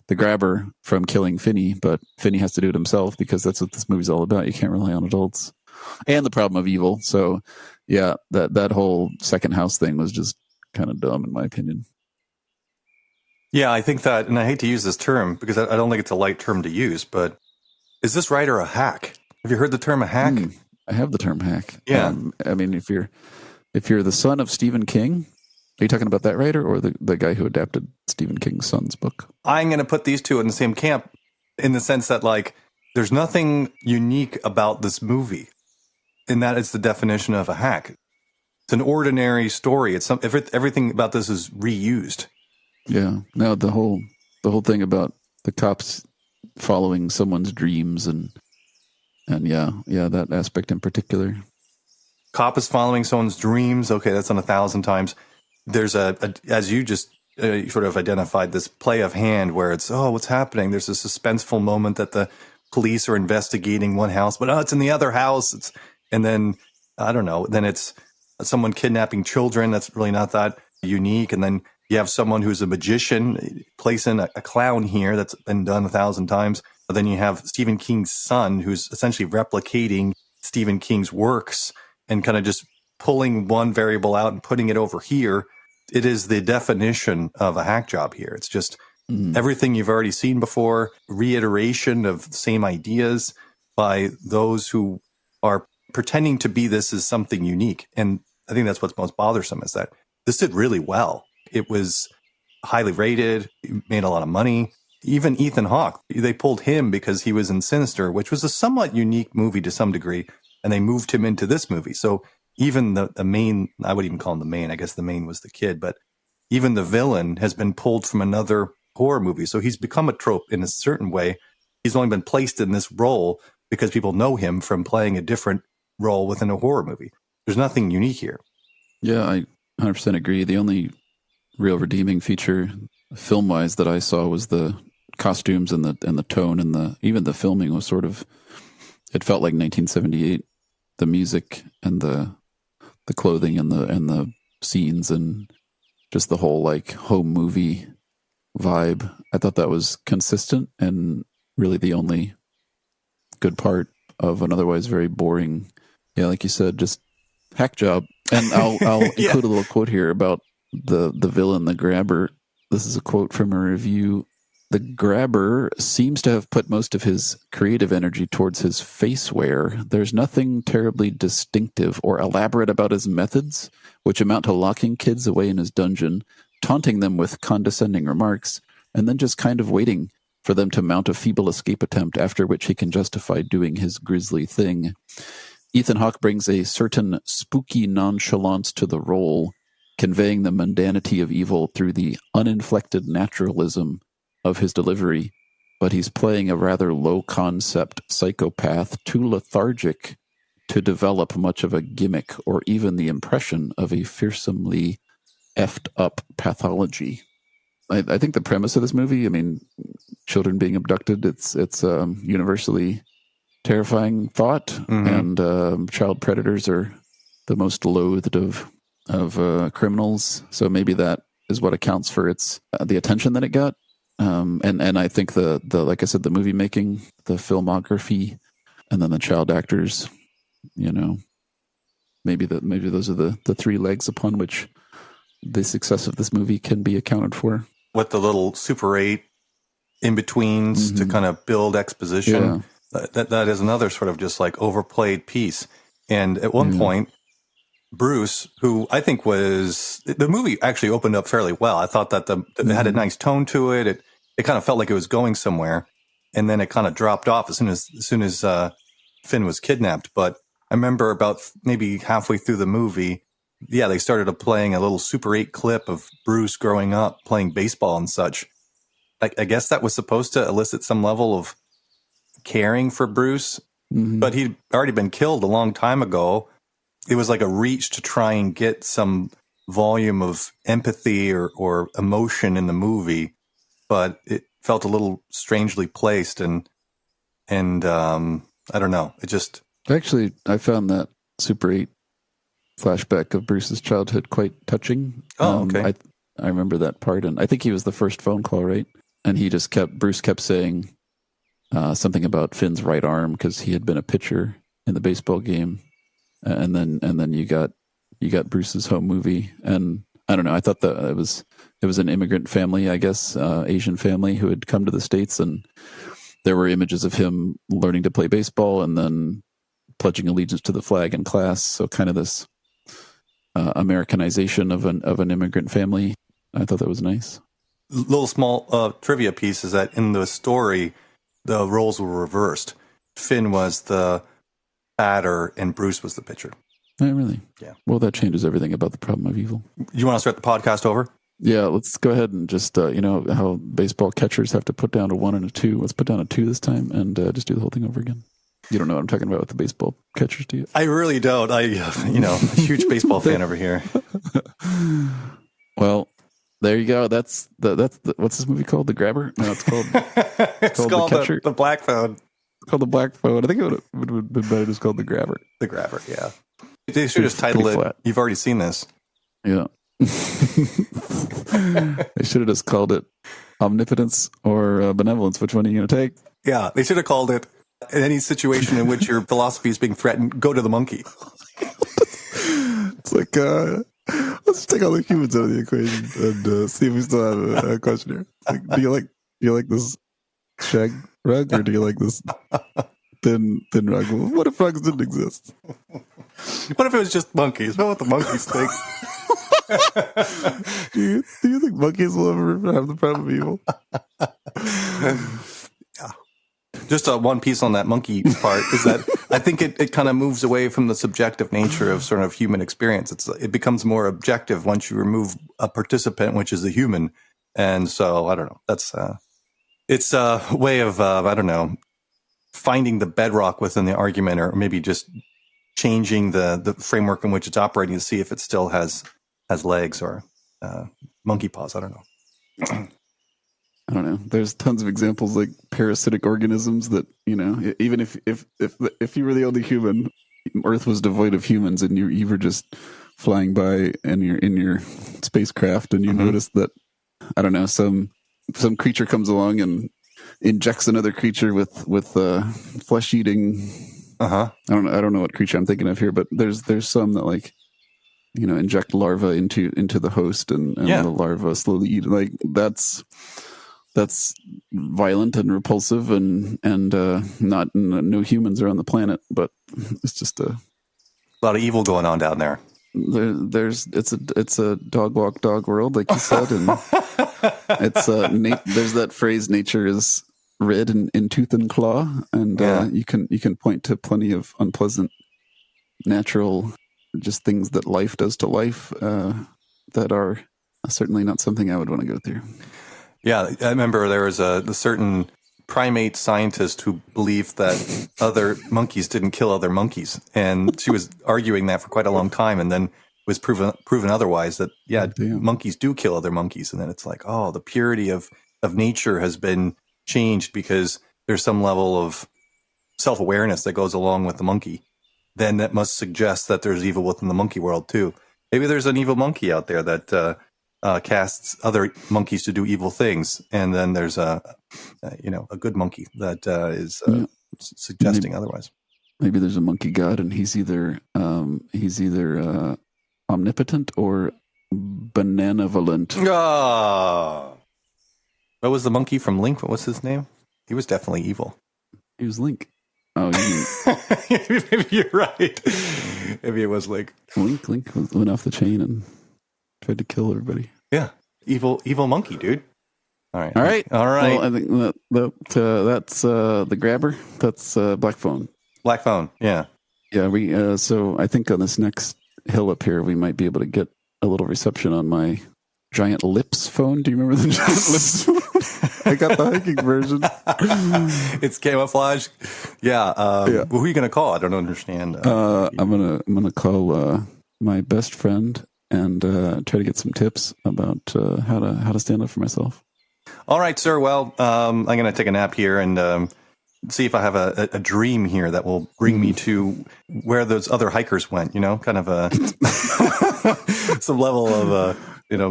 the grabber from killing Finney, but Finney has to do it himself because that's what this movie's all about. You can't rely on adults, and the problem of evil. So yeah, that whole second house thing was just kind of dumb in my opinion. Yeah, I think that, and I hate to use this term because I don't think it's a light term to use, but is this writer a hack? Have you heard the term a hack? I have the term hack. Yeah. I mean, if you're the son of Stephen King, are you talking about that writer or the guy who adapted Stephen King's son's book? I'm going to put these two in the same camp in the sense that, like, there's nothing unique about this movie, and that is the definition of a hack. It's an ordinary story. It's everything about this is reused. Yeah. No, the whole thing about the cops following someone's dreams and yeah, that aspect in particular. Cop is following someone's dreams. Okay, that's on 1,000 times. There's as you just sort of identified, this play of hand where it's, oh, what's happening? There's a suspenseful moment that the police are investigating one house, but it's in the other house. And then, I don't know, then it's someone kidnapping children. That's really not that unique. And then you have someone who's a magician placing a clown here. That's been done 1,000 times. But then you have Stephen King's son, who's essentially replicating Stephen King's works and kind of just pulling one variable out and putting it over here. It is the definition of a hack job here. It's just everything you've already seen before, reiteration of the same ideas by those who are pretending to be this as something unique. And I think that's what's most bothersome, is that this did really well. It was highly rated, made a lot of money. Even Ethan Hawke, they pulled him because he was in Sinister, which was a somewhat unique movie to some degree, and they moved him into this movie. So even the main, I would even call him the main, I guess the main was the kid, but even the villain has been pulled from another horror movie. So he's become a trope in a certain way. He's only been placed in this role because people know him from playing a different role within a horror movie. There's nothing unique here. Yeah, I 100% agree. The only real redeeming feature film-wise that I saw was the costumes and the tone, and even the filming was sort of, it felt like 1978. The music and the clothing and the scenes and just the whole like home movie vibe. I thought that was consistent and really the only good part of an otherwise very boring Yeah, like you said, just hack job. And I'll Yeah. include a little quote here about the villain, the grabber. This is a quote from a review. The grabber seems to have put most of his creative energy towards his face wear. There's nothing terribly distinctive or elaborate about his methods, which amount to locking kids away in his dungeon, taunting them with condescending remarks, and then just kind of waiting for them to mount a feeble escape attempt, after which he can justify doing his grisly thing. Ethan Hawke brings a certain spooky nonchalance to the role, conveying the mundanity of evil through the uninflected naturalism of his delivery, but he's playing a rather low-concept psychopath, too lethargic to develop much of a gimmick or even the impression of a fearsomely effed-up pathology. I think the premise of this movie, I mean, children being abducted, it's universally terrifying thought, Mm-hmm. and child predators are the most loathed of criminals. So maybe that is what accounts for its the attention that it got. And I think the like I said, the movie making, the filmography, and then the child actors, you know, maybe those are the three legs upon which the success of this movie can be accounted for. What the little Super 8 in betweens to kind of build exposition. Yeah. That is another sort of just like overplayed piece. And at one point, Bruce, who I think the movie actually opened up fairly well. I thought that it had a nice tone to it. It kind of felt like it was going somewhere, and then it kind of dropped off as soon as Finn was kidnapped. But I remember about maybe halfway through the movie, they started playing a little Super 8 clip of Bruce growing up playing baseball and such. I guess that was supposed to elicit some level of caring for Bruce, but he'd already been killed a long time ago. It was like a reach to try and get some volume of empathy or emotion in the movie, but it felt a little strangely placed, and I don't know. It just Actually, I found that Super 8 flashback of Bruce's childhood quite touching. Oh, okay. I remember that part, and I think he was the first phone call, right? And Bruce kept saying something about Finn's right arm because he had been a pitcher in the baseball game, and then you got Bruce's home movie, and I don't know. I thought that it was an immigrant family, I guess, Asian family who had come to the States, and there were images of him learning to play baseball and then pledging allegiance to the flag in class. So kind of this Americanization of an immigrant family. I thought that was nice. Little small trivia piece is that in the story, the roles were reversed. Finn was the batter and Bruce was the pitcher. Oh, really? Yeah. Well, that changes everything about the problem of evil. You want to start the podcast over? Yeah, let's go ahead and just, how baseball catchers have to put down a 1 and a 2. Let's put down a 2 this time and just do the whole thing over again. You don't know what I'm talking about with the baseball catchers, do you? I really don't. A huge baseball fan over here. Well, there you go. That's what's this movie called? The Grabber? No, it's called called The Catcher. the Black Phone. It's called The Black Phone. I think it would have been better just called The Grabber. The Grabber, yeah. They should have titled it, flat. You've already seen this. Yeah. They should have just called it Omnipotence or Benevolence. Which one are you going to take? Yeah, they should have called it, in any situation in which your philosophy is being threatened, go to the monkey. It's like, let's take all the humans out of the equation and see if we still have a question here. Like, do you like this shag rug, or do you like this thin rug? Well, what if rugs didn't exist? What if it was just monkeys? What would the monkeys think? do you think monkeys will ever have the problem of evil? Yeah. Just one piece on that monkey part is that I think it kind of moves away from the subjective nature of sort of human experience. It becomes more objective once you remove a participant, which is the human. And so I don't know. That's it's a way of I don't know, finding the bedrock within the argument, or maybe just changing the framework in which it's operating to see if it still has legs or monkey paws. I don't know. I don't know. There's tons of examples like parasitic organisms that, even if you were the only human, Earth was devoid of humans, and you were just flying by and you're in your spacecraft, and you notice that, I don't know, some creature comes along and injects another creature with flesh-eating Uh-huh. I don't know what creature I'm thinking of here, but there's some that like, inject larvae into the host and the larva slowly eat. Like that's violent and repulsive and not no humans are on the planet, but it's just a lot of evil going on down there. It's a dog walk dog world, like you said, and it's there's that phrase, nature is red in tooth and claw, and you can point to plenty of unpleasant natural just things that life does to life that are certainly not something I would want to go through. Yeah, I remember there was a certain primate scientist who believed that other monkeys didn't kill other monkeys, and she was arguing that for quite a long time, and then was proven otherwise, that monkeys do kill other monkeys. And then it's like, oh, the purity of nature has been changed because there's some level of self-awareness that goes along with the monkey. Then that must suggest that there's evil within the monkey world too. Maybe there's an evil monkey out there that casts other monkeys to do evil things, and then there's a good monkey that is suggesting otherwise. Maybe there's a monkey god, and he's either omnipotent or benevolent. What was the monkey from Link? What was his name? He was definitely evil. He was Link. Oh, maybe you're right. Maybe it was Link. Link went off the chain and tried to kill everybody. Yeah, evil monkey, dude. All right. Well, I think that's the grabber. That's Black Phone. Black Phone. Yeah. Yeah. We so I think on this next hill up here, we might be able to get a little reception on my giant lips phone. Do you remember the giant lips phone? I got the hiking version. It's camouflage. Yeah. Well, who are you gonna call? I don't understand. I'm gonna call my best friend and try to get some tips about how to stand up for myself. All right, sir. Well, I'm going to take a nap here and see if I have a dream here that will bring me to where those other hikers went. Kind of some level of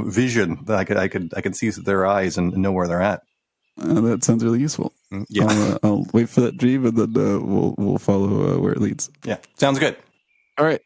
vision that I could see through their eyes and know where they're at. That sounds really useful. Yeah, I'll wait for that dream and then we'll follow where it leads. Yeah, sounds good. All right.